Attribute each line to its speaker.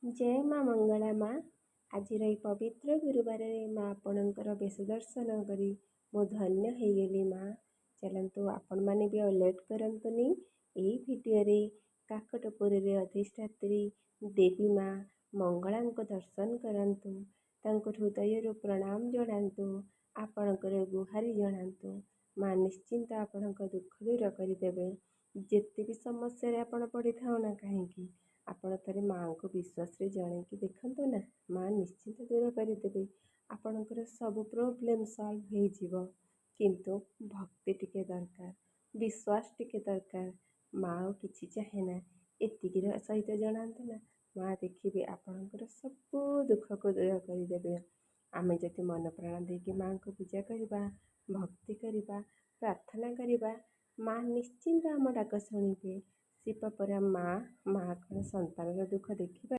Speaker 1: जय माँ मंगला माँ। आज पवित्र गुरुवार माँ आपणकर बेश दर्शन करी मो धन्य हो गली माँ। चलतु आपण मैंने भी लेट करतुनि यही भिडियो काकटपुर अधिष्ठात्री देवी माँ मंगला दर्शन करतु। हृदय प्रणाम जनातु। आपणकर गुहारी जनातु। माँ निश्चिंत आपण दुख दूर करदेवे। जिते भी समस्या आपण पड़ी था ना कहीं आपण थे माँ को विश्वास जन कि देखते ना माँ निश्चिंत दूर करदेवे। आपणकर सब प्रोब्लेम सॉल्व हो किंतु भक्ति टिके दरकार, विश्वास टिके दरकार। माँ किसी चाहे ना एतिक सहित जनातु ना माँ देखिए आपणकर सब दुख को दूर करदेवे। आमे जति मन प्राण देकी माँ को पूजा करवा, भक्ति करवा, प्रार्थना करवा, माँ निश्चिंत आम डाक शुणे। शिवपरा माँ माँ कौन संतान दुख देखिए।